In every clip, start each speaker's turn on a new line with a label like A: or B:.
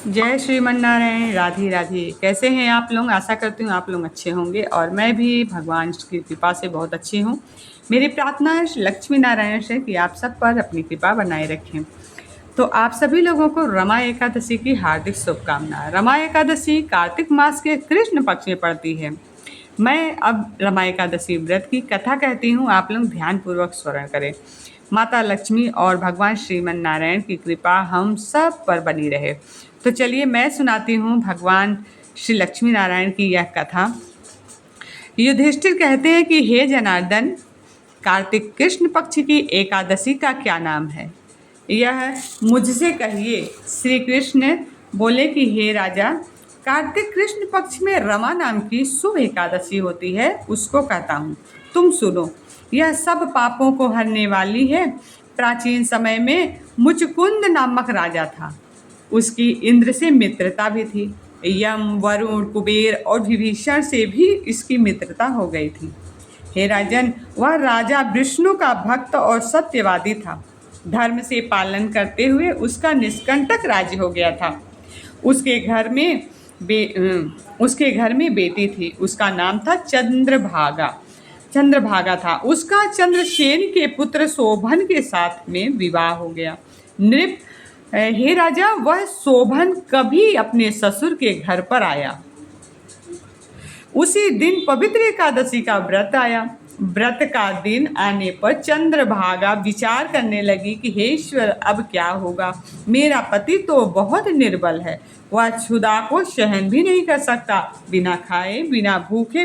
A: जय श्रीमन नारायण। राधे राधे। कैसे हैं आप लोग? आशा करती हूँ आप लोग अच्छे होंगे और मैं भी भगवान की कृपा से बहुत अच्छी हूँ। मेरी प्रार्थना है लक्ष्मी नारायण से कि आप सब पर अपनी कृपा बनाए रखें। तो आप सभी लोगों को रमा एकादशी की हार्दिक शुभकामनाएं। रमा एकादशी कार्तिक मास के कृष्ण पक्ष में पड़ती है। मैं अब रमा एकादशी व्रत की कथा कहती हूँ, आप लोग ध्यानपूर्वक स्मरण करें। माता लक्ष्मी और भगवान श्रीमन नारायण की कृपा हम सब पर बनी रहे। तो चलिए मैं सुनाती हूँ भगवान श्री लक्ष्मी नारायण की यह कथा। युधिष्ठिर कहते हैं कि हे जनार्दन, कार्तिक कृष्ण पक्ष की एकादशी का क्या नाम है, यह मुझसे कहिए। श्री कृष्ण बोले कि हे राजा, कार्तिक कृष्ण पक्ष में रमा नाम की शुभ एकादशी होती है, उसको कहता हूँ। तुम सुनो, यह सब पापों को हरने वाली है। प्राचीन समय में मुचकुंद नामक राजा था। उसकी इंद्र से मित्रता भी थी। यम, वरुण, कुबेर और विभीषण से भी इसकी मित्रता हो गई थी। हे राजन, वह राजा विष्णु का भक्त और सत्यवादी था। धर्म से पालन करते हुए उसका निष्कंटक राज्य हो गया था। उसके घर में बेटी थी। उसका नाम था चंद्रभागा था। उसका चंद्रसेन के पुत्र शोभन के साथ में विवाह हो गया। नृप हे राजा, वह शोभन कभी अपने ससुर के घर पर आया। उसी दिन पवित्र एकादशी का व्रत आया। व्रत का दिन आने पर चंद्रभागा विचार करने लगी कि हे ईश्वर, अब क्या होगा। मेरा पति तो बहुत निर्बल है, वह क्षुधा को सहन भी नहीं कर सकता। बिना खाए बिना भूखे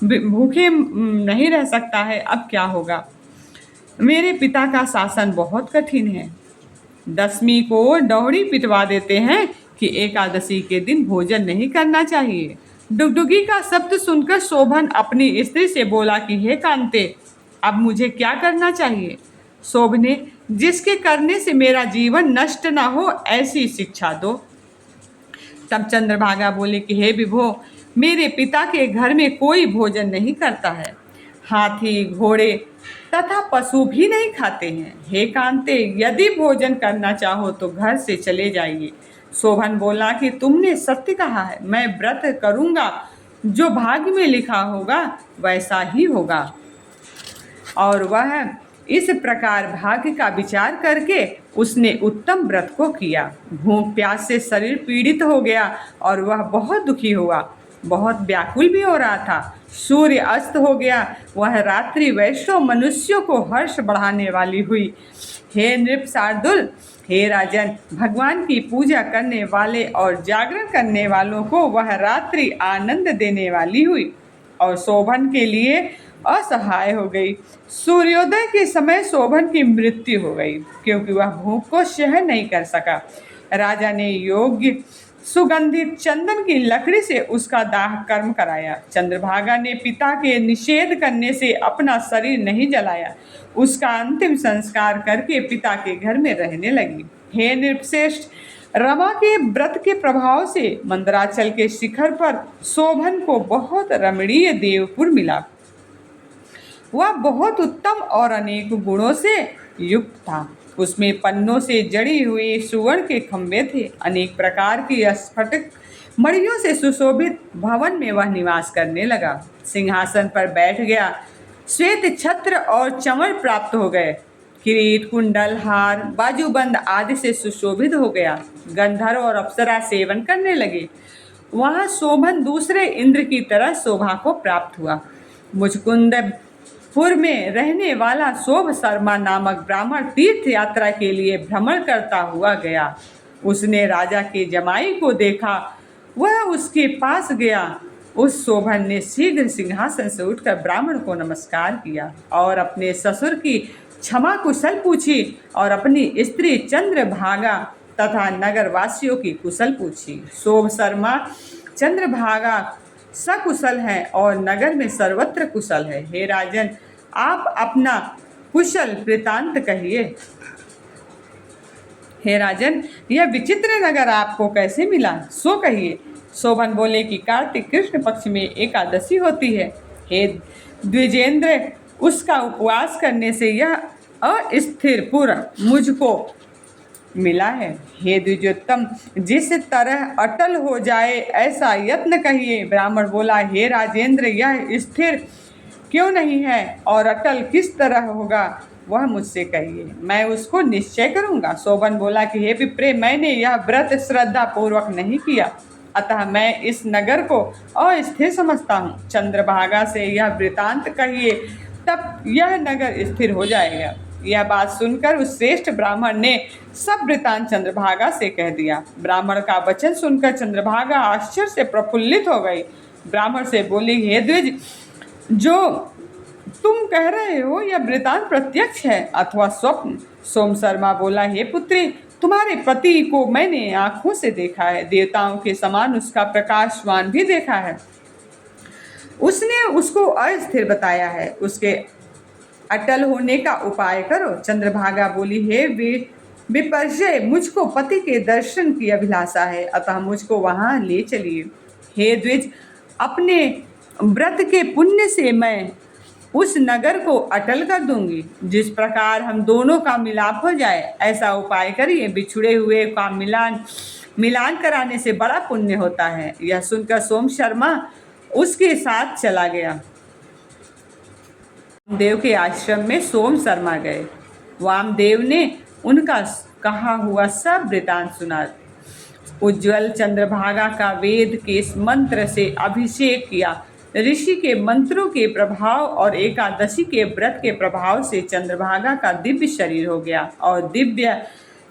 A: नहीं रह सकता है। अब क्या होगा। मेरे पिता का शासन बहुत कठिन है। दसवीं को दौड़ी पिटवा देते हैं कि एकादशी के दिन भोजन नहीं करना चाहिए। डुगडुगी का शब्द सुनकर शोभन अपनी स्त्री से बोला कि हे कांते, अब मुझे क्या करना चाहिए। शोभने, जिसके करने से मेरा जीवन नष्ट ना हो, ऐसी शिक्षा दो। तब चंद्रभागा बोले कि हे विभो, मेरे पिता के घर में कोई भोजन नहीं करता है। हाथी, घोड़े तथा पशु भी नहीं खाते हैं। हे कांते, यदि भोजन करना चाहो तो घर से चले जाइए। शोभन बोला कि तुमने सत्य कहा है, मैं व्रत करूंगा। जो भाग्य में लिखा होगा वैसा ही होगा। और वह इस प्रकार भाग्य का विचार करके उसने उत्तम व्रत को किया। भूख प्यास से शरीर पीड़ित हो गया और वह बहुत दुखी हुआ, बहुत व्याकुल भी हो रहा था। सूर्य अस्त हो गया। वह रात्रि वैष्णव मनुष्यों को हर्ष बढ़ाने वाली हुई। हे नृप शार्दुल, हे राजन, भगवान की पूजा करने वाले और जागरण करने वालों को वह रात्रि आनंद देने वाली हुई और शोभन के लिए असहाय हो गई। सूर्योदय के समय शोभन की मृत्यु हो गई, क्योंकि वह भूख को सहन नहीं कर सका। राजा ने योग्य सुगंधित चंदन की लकड़ी से उसका दाह कर्म कराया। चंद्रभागा ने पिता के निषेध करने से अपना शरीर नहीं जलाया। उसका अंतिम संस्कार करके पिता के घर में रहने लगी। हे नृपश्रेष्ठ, रमा के व्रत के प्रभाव से मंदराचल के शिखर पर शोभन को बहुत रमणीय देवपुर मिला। वह बहुत उत्तम और अनेक गुणों से युक्त था। उसमें पन्नों से जड़ी हुई सुवर्ण के खंभे थे। अनेक प्रकार की स्फटिक मणियों से सुशोभित भवन में वह निवास करने लगा। सिंहासन पर बैठ गया। श्वेत छत्र और चमर प्राप्त हो गए। किरीट, कुंडल, हार, बाजूबंद आदि से सुशोभित हो गया। गंधर्व और अप्सरा सेवन करने लगे। वहाँ शोभन दूसरे इंद्र की तरह शोभा को प्राप्त हुआ। मुचकुंदपुर में रहने वाला शोभ शर्मा नामक ब्राह्मण तीर्थ यात्रा के लिए भ्रमण करता हुआ गया। उसने राजा के जमाई को देखा। वह उसके पास गया। उस शोभन ने शीघ्र सिंहासन से उठकर ब्राह्मण को नमस्कार किया और अपने ससुर की क्षमा कुशल पूछी और अपनी स्त्री चंद्रभागा तथा नगरवासियों की कुशल पूछी। शोभ शर्मा चंद्रभागा सकुशल है और नगर में सर्वत्र कुशल है। हे राजन, आप अपना कुशल वृतांत कहिए। हे राजन, यह विचित्र नगर आपको कैसे मिला, सो कहिए। शोभन बोले कि कार्तिक कृष्ण पक्ष में एकादशी होती है। हे द्विजेंद्र, उसका उपवास करने से यह अस्थिर पुर मुझको मिला है। हे द्विजोत्तम, जिस तरह अटल हो जाए ऐसा यत्न कहिए। ब्राह्मण बोला, हे राजेंद्र, यह स्थिर क्यों नहीं है और अटल किस तरह होगा, वह मुझसे कहिए, मैं उसको निश्चय करूंगा। शोभन बोला कि हे विप्रे, मैंने यह व्रत श्रद्धा पूर्वक नहीं किया, अतः मैं इस नगर को अस्थिर समझता हूँ। चंद्रभागा से यह वृतांत कहिए, तब यह नगर स्थिर हो जाएगा। यह बात सुनकर उस श्रेष्ठ ब्राह्मण ने सब वृतांत चंद्रभागा से कह दिया। ब्राह्मण का वचन सुनकर चंद्रभागा आश्चर्य से प्रफुल्लित हो गई। ब्राह्मण से बोली, हे द्विज, जो तुम कह रहे हो यह वृतांत प्रत्यक्ष है अथवा स्वप्न? सोम शर्मा बोला, हे पुत्री, तुम्हारे पति को मैंने आंखों से देखा है, देवताओं के समान उसका प्रकाशवान भी देखा है। उसने उसको अस्थिर बताया है, उसके अटल होने का उपाय करो। चंद्रभागा बोली, हे विपर्जय, मुझको पति के दर्शन की अभिलाषा है, अतः मुझको वहां ले चलिए। हे द्विज, अपने व्रत के पुण्य से मैं उस नगर को अटल कर दूंगी। जिस प्रकार हम दोनों का मिलाप हो जाए ऐसा उपाय करिए। बिछुड़े हुए का मिलान कराने से बड़ा पुण्य होता है। यह सुनकर सोम शर्मा उसके साथ चला गया। वामदेव के आश्रम में सोम शर्मा गए। वामदेव ने उनका कहा हुआ सब वृतांत सुना। उज्ज्वल चंद्रभागा का वेद के मंत्र से अभिषेक किया। ऋषि के मंत्रों के प्रभाव और एकादशी के व्रत के प्रभाव से चंद्रभागा का दिव्य शरीर हो गया और दिव्य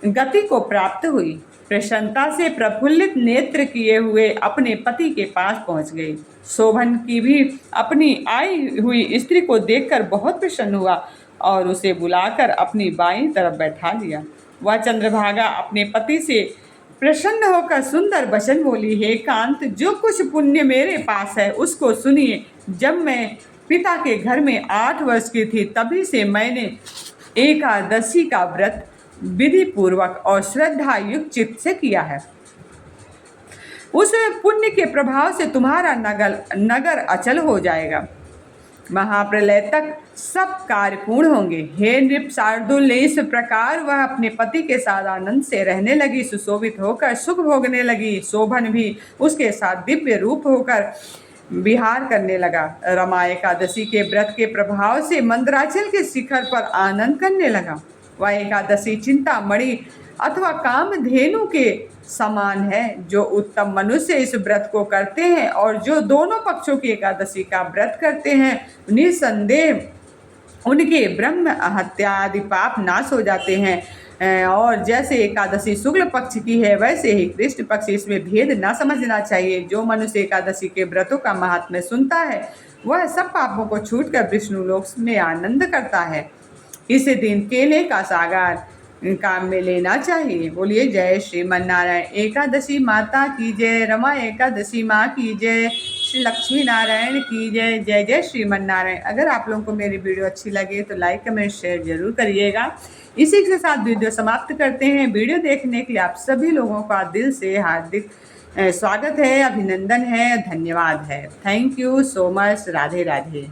A: गति को प्राप्त हुई। प्रसन्नता से प्रफुल्लित नेत्र किए हुए अपने पति के पास पहुंच गई। शोभन की भी अपनी आई हुई स्त्री को देखकर बहुत प्रसन्न हुआ और उसे बुलाकर अपनी बाईं तरफ बैठा लिया। वह चंद्रभागा अपने पति से प्रसन्न होकर सुंदर वचन बोली, हे कांत, जो कुछ पुण्य मेरे पास है उसको सुनिए। जब मैं पिता के घर में 8 वर्ष की थी तभी से मैंने एकादशी का व्रत विधि पूर्वक और श्रद्धा युक्त चित्त से किया है। उस पुण्य के प्रभाव से तुम्हारा नगर अचल हो जाएगा। महाप्रलय तक सब कार्य पूर्ण होंगे। हे नृप शार्दुल, इस प्रकार वह अपने पति के साथ आनंद से रहने लगी, सुशोभित होकर सुख भोगने लगी। शोभन भी उसके साथ दिव्य रूप होकर विहार करने लगा। रमा एकादशी के व्रत के प्रभाव से मंदराचल के शिखर पर आनंद करने लगा। वह एकादशी चिंतामणि अथवा कामधेनु के समान है। जो उत्तम मनुष्य इस व्रत को करते हैं और जो दोनों पक्षों की एकादशी का व्रत करते हैं, निसंदेह उनके ब्रह्म हत्या आदि पाप नाश हो जाते हैं। और जैसे एकादशी शुक्ल पक्ष की है वैसे ही कृष्ण पक्ष, इसमें भेद न समझना चाहिए। जो मनुष्य एकादशी के व्रतों का महात्म्य सुनता है वह सब पापों को छूटकर विष्णु लोक में आनंद करता है। इस दिन केले का सागर काम में लेना चाहिए। बोलिए जय श्रीमन नारायण। एकादशी माता की जय, रमा एकादशी माँ की जय, श्री लक्ष्मी नारायण की जय। जय जय श्रीमन नारायण। अगर आप लोगों को मेरी वीडियो अच्छी लगे तो लाइक कमेंट शेयर जरूर करिएगा। इसी के साथ वीडियो समाप्त करते हैं। वीडियो देखने के लिए आप सभी लोगों का दिल से हार्दिक स्वागत है, अभिनंदन है, धन्यवाद है। Thank you so much. Radhe Radhe.